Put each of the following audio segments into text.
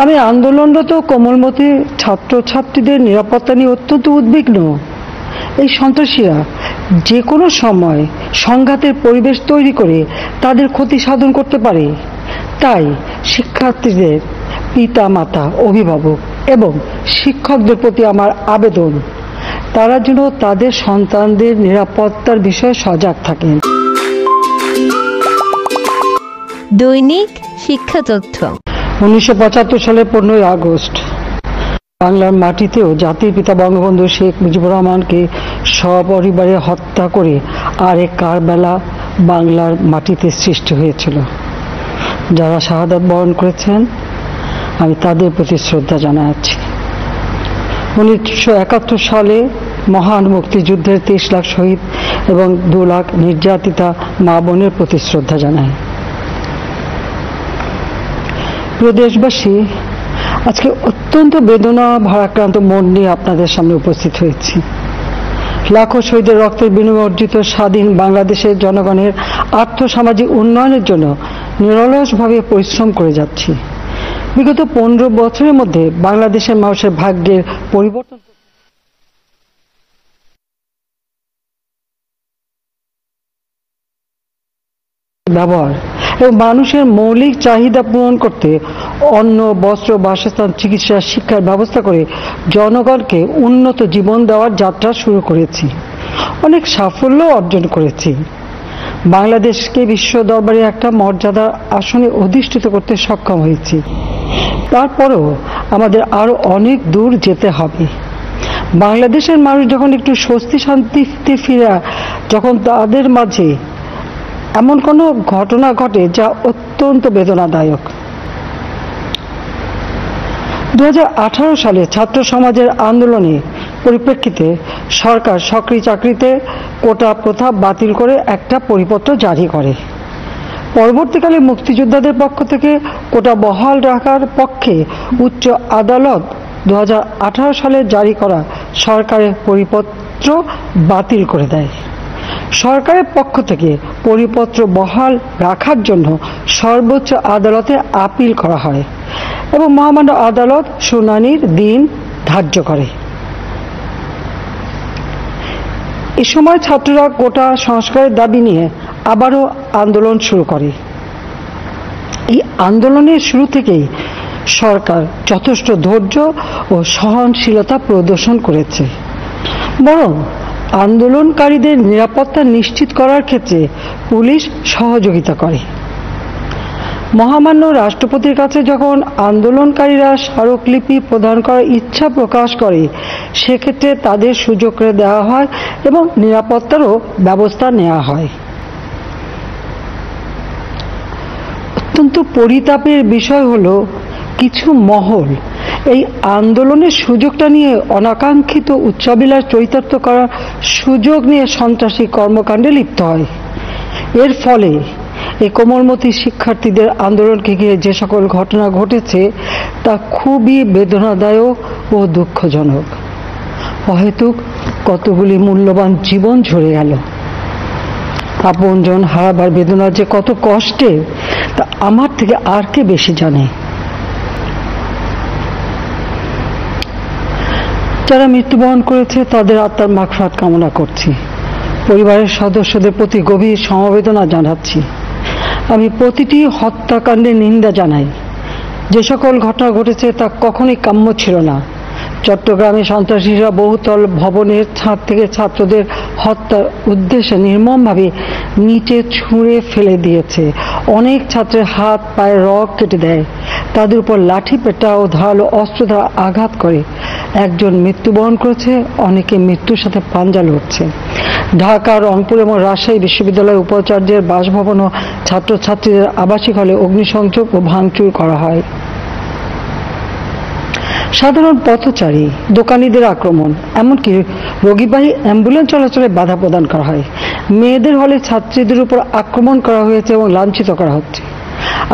আমি আন্দোলনরত কোমলমতি ছাত্রছাত্রীদের নিরাপত্তা নিয়ে অত্যন্ত উদ্বিগ্ন। এই সন্ত্রাসীরা যে কোনো সময় সংঘাতের পরিবেশ তৈরি করে তাদের ক্ষতি সাধন করতে পারে। তাই শিক্ষার্থীদের পিতা মাতা, অভিভাবক এবং শিক্ষকদের প্রতি আমার আবেদন, তারা যেন তাদের সন্তানদের নিরাপত্তার বিষয়ে সজাগ থাকেন। দৈনিক শিক্ষা তথ্য। 1975 সালের 15ই আগস্ট বাংলার মাটিতেও জাতির পিতা বঙ্গবন্ধু শেখ মুজিবুর রহমানকে সপরিবারে হত্যা করে আরেক কারবালা বাংলার মাটিতে সৃষ্টি হয়েছিল। যারা শাহাদাত বরণ করেছেন, আমি তাদের প্রতি শ্রদ্ধা জানাচ্ছি। 1971 সালে মহান মুক্তিযুদ্ধের 23 লাখ শহীদ এবং 2 লাখ নির্যাতিতা মা বোনের প্রতি শ্রদ্ধা জানাই। প্রিয় দেশবাসী, আজকে অত্যন্ত বেদনা ভারাক্রান্ত মন নিয়ে আপনাদের সামনে উপস্থিত হয়েছি। লাখো শহীদের রক্তের বিনিময়ে অর্জিত স্বাধীন বাংলাদেশের জনগণের আর্থসামাজিক উন্নয়নের জন্য নিরলসভাবে পরিশ্রম করে যাচ্ছি। বিগত 15 বছরের মধ্যে বাংলাদেশের মানুষের ভাগ্যের পরিবর্তন ব্যবহার এবং মানুষের মৌলিক চাহিদা পূরণ করতে অন্ন, বস্ত্র, বাসস্থান, চিকিৎসা, শিক্ষার ব্যবস্থা করে জনগণকে উন্নত জীবন দেওয়ার যাত্রা শুরু করেছি। অনেক সাফল্য অর্জন করেছি। বাংলাদেশকে বিশ্ব দরবারে একটা মর্যাদার আসনে অধিষ্ঠিত করতে সক্ষম হয়েছি। তারপরেও আমাদের আরো অনেক দূর যেতে হবে। বাংলাদেশের মানুষ যখন একটু স্বস্তি শান্তিতে ফিরে, যখন তাদের মাঝে এমন কোনো ঘটনা ঘটে যা অত্যন্ত বেদনাদায়ক। 2018 সালে ছাত্র সমাজের আন্দোলনে পরিপ্রেক্ষিতে সরকার সরকারি চাকরিতে কোটা প্রথা বাতিল করে একটা পরিপত্র জারি করে। পরবর্তীকালে মুক্তিযোদ্ধাদের পক্ষ থেকে কোটা বহাল রাখার পক্ষে উচ্চ আদালত 2018 সালে জারি করা সরকারের পরিপত্র বাতিল করে দেয়। সরকারের পক্ষ থেকে পরিপত্র বহাল রাখার জন্য সর্বোচ্চ আদালতে আপিল করা হয় এবং মহামান্য আদালত শুনানির দিন ধার্য করে। এ সময় ছাত্ররা কোটা সংস্কারের দাবি নিয়ে আবারও আন্দোলন শুরু করে। এই আন্দোলনের শুরু থেকেই সরকার যথেষ্ট ধৈর্য ও সহনশীলতা প্রদর্শন করেছে, বরং আন্দোলনকারীদের নিরাপত্তা নিশ্চিত করার ক্ষেত্রে পুলিশ সহযোগিতা করে। মহামান্য রাষ্ট্রপতির কাছে যখন আন্দোলনকারীরা স্মারকলিপি প্রদান করার ইচ্ছা প্রকাশ করে, সেক্ষেত্রে তাদের সুযোগ করে দেওয়া হয় এবং নিরাপত্তারও ব্যবস্থা নেওয়া হয়। অত্যন্ত পরিতাপের বিষয় হলো, কিছু মহল এই আন্দোলনের সুযোগটা নিয়ে অনাকাঙ্ক্ষিত উচ্চাবিলাস চরিতার্থ করার সুযোগ নিয়ে সন্ত্রাসী কর্মকাণ্ডে লিপ্ত হয়। এর ফলে এই কোমলমতি শিক্ষার্থীদের আন্দোলনকে ঘিরে যে সকল ঘটনা ঘটেছে তা খুবই বেদনাদায়ক ও দুঃখজনক। অহেতুক কতগুলি মূল্যবান জীবন ঝরে গেল। আপনজন হারাবার বেদনা যে কত কষ্টে, তা আমার থেকে আর কে বেশি জানে। যারা মৃত্যুবরণ করেছে তাদের আত্মার মাগফিরাত কামনা করছি। পরিবারের সদস্যদের প্রতি গভীর সমবেদনা জানাচ্ছি। আমি প্রতিটি হত্যাকাণ্ডের নিন্দা জানাই। যে সকল ঘটনা ঘটেছে তা কখনোই কাম্য ছিল না। চট্টগ্রামে সন্ত্রাসীরা বহুতল ভবনের ছাদ থেকে ছাত্রদের হত্যার উদ্দেশ্যে নির্মমভাবে নিচে ছুঁড়ে ফেলে দিয়েছে। অনেক ছাত্রের হাত পায়ে রগ কেটে দেয়, তাদের উপর লাঠি পেটা ও ধারালো অস্ত্র দ্বারা আঘাত করে। একজন মৃত্যুবরণ করেছে, অনেকে মৃত্যুর সাথে পাঞ্জা লড়ছে। ঢাকা, রংপুর এবং রাজশাহী বিশ্ববিদ্যালয়ের উপাচার্যের বাসভবন ও ছাত্রছাত্রীদের আবাসিক হলে অগ্নিসংযোগ ও ভাঙচুর করা হয়। সাধারণ পথচারী, দোকানীদের আক্রমণ, এমনকি রোগীবাহী অ্যাম্বুলেন্স চলাচলে বাধা প্রদান করা হয়। মেয়েদের হলে ছাত্রীদের উপর আক্রমণ করা হয়েছে এবং লাঞ্ছিত করা হচ্ছে।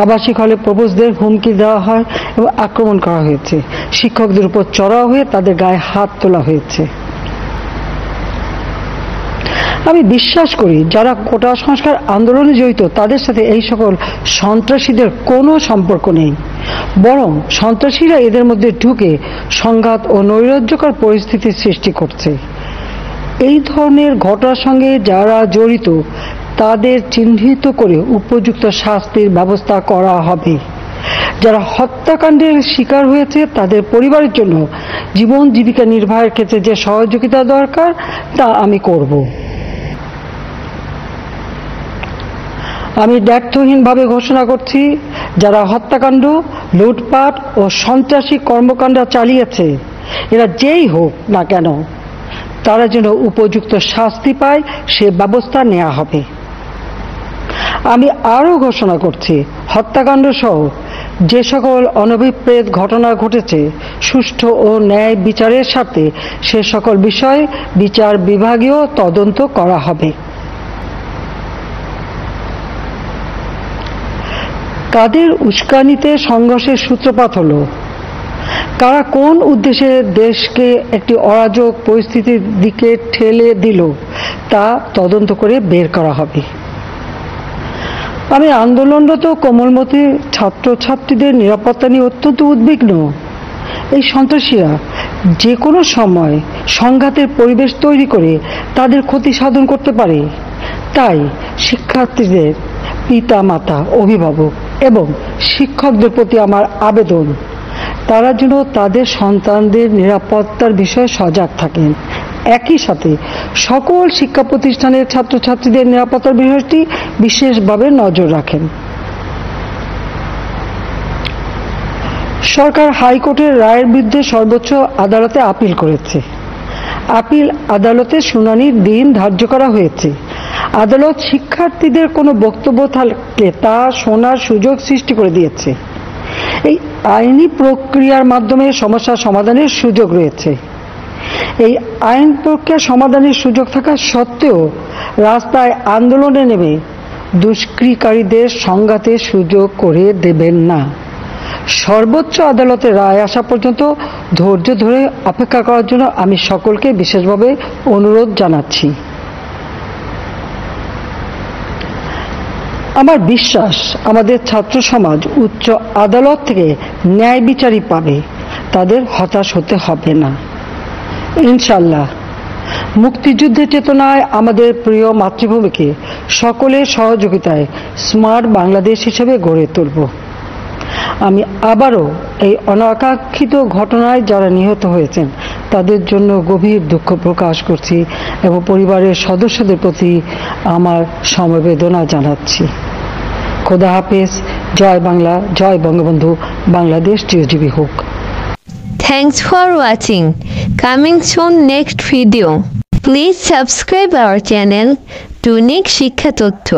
আবাসিক হলে প্রবোজদের হুমকি দেওয়া হয় এবং আক্রমণ করা হয়েছে। শিক্ষকদের উপর চড়াও হয়ে তাদের গায়ে হাত তোলা হয়েছে। আমি বিশ্বাস করি যারা কোটা সংস্কার আন্দোলনে জড়িত তাদের সাথে এই সকল সন্ত্রাসীদের কোনো সম্পর্ক নেই, বরং সন্ত্রাসীরা এদের মধ্যে ঢুকে সংঘাত ও নৈরাজ্যকর পরিস্থিতির সৃষ্টি করছে। এই ধরনের ঘটনার সঙ্গে যারা জড়িত তাদের চিহ্নিত করে উপযুক্ত শাস্তির ব্যবস্থা করা হবে। যারা হত্যাকাণ্ডের শিকার হয়েছে তাদের পরিবারের জন্য জীবন জীবিকা নির্বাহের ক্ষেত্রে যে সহযোগিতা দরকার তা আমি করব। আমি দ্ব্যর্থহীনভাবে ঘোষণা করছি, যারা হত্যাকাণ্ড, লুটপাট ও সন্ত্রাসী কর্মকাণ্ড চালিয়েছে, এরা যেই হোক না কেন, তারা যেন উপযুক্ত শাস্তি পায় সে ব্যবস্থা নেওয়া হবে। আমি আরও ঘোষণা করছি, হত্যাকাণ্ড সহ যে সকল অনভিপ্রেত ঘটনা ঘটেছে সুষ্ঠু ও ন্যায় বিচারের স্বার্থে সে সকল বিষয়ে বিচার বিভাগীয় তদন্ত করা হবে। কাদের উস্কানিতে সংঘর্ষের সূত্রপাত হলো, কারা কোন উদ্দেশ্যে দেশকে একটি অরাজক পরিস্থিতির দিকে ঠেলে দিল তা তদন্ত করে বের করা হবে। আমি আন্দোলনরত কোমলমতি ছাত্রছাত্রীদের নিরাপত্তা নিয়ে অত্যন্ত উদ্বিগ্ন। এই সন্ত্রাসীরা যে কোনো সময় সংঘাতের পরিবেশ তৈরি করে তাদের ক্ষতি সাধন করতে পারে। তাই শিক্ষার্থীদের পিতা মাতা, অভিভাবক এবং শিক্ষকদের প্রতি আমার আবেদন, তারা যেন তাদের সন্তানদের নিরাপত্তার বিষয়ে সজাগ থাকেন। একই সাথে সকল শিক্ষা প্রতিষ্ঠানের ছাত্রছাত্রীদের নিরাপত্তার বিষয়টি বিশেষভাবে নজর রাখেন। সরকার হাইকোর্টের রায়ের বিরুদ্ধে সর্বোচ্চ আদালতে আপিল করেছে। আপিল আদালতে শুনানির দিন ধার্য করা হয়েছে। আদালত শিক্ষার্থীদের কোনো বক্তব্য থাকলে তা শোনার সুযোগ সৃষ্টি করে দিয়েছে। এই আইনি প্রক্রিয়ার মাধ্যমে সমস্যা সমাধানের সুযোগ রয়েছে। এই আইন প্রক্রিয়া সমাধানের সুযোগ থাকা সত্ত্বেও রাস্তায় আন্দোলনে নেমে দুষ্কৃতিকারীদের সংঘাতের সুযোগ করে দেবেন না। সর্বোচ্চ আদালতের রায় আসা পর্যন্ত ধৈর্য ধরে অপেক্ষা করার জন্য আমি সকলকে বিশেষভাবে অনুরোধ জানাচ্ছি। আমার বিশ্বাস, আমাদের ছাত্র সমাজ উচ্চ আদালত থেকে ন্যায় বিচারই পাবে, তাদের হতাশ হতে হবে না। ইনশাআল্লাহ মুক্তিযুদ্ধের চেতনায় আমাদের প্রিয় মাতৃভূমিকে সকলের সহযোগিতায় স্মার্ট বাংলাদেশ হিসেবে গড়ে তুলব। আমি আবারও এই অনাকাঙ্ক্ষিত ঘটনায় যারা নিহত হয়েছেন তাদের জন্য গভীর দুঃখ প্রকাশ করছি এবং পরিবারের সদস্যদের প্রতি আমার সমবেদনা জানাচ্ছি। খোদা হাফেজ। জয় বাংলা, জয় বঙ্গবন্ধু, বাংলাদেশ চিরজীবী হোক। Thanks for watching. Coming soon next video. Please subscribe our channel, দৈনিক শিক্ষা তথ্য।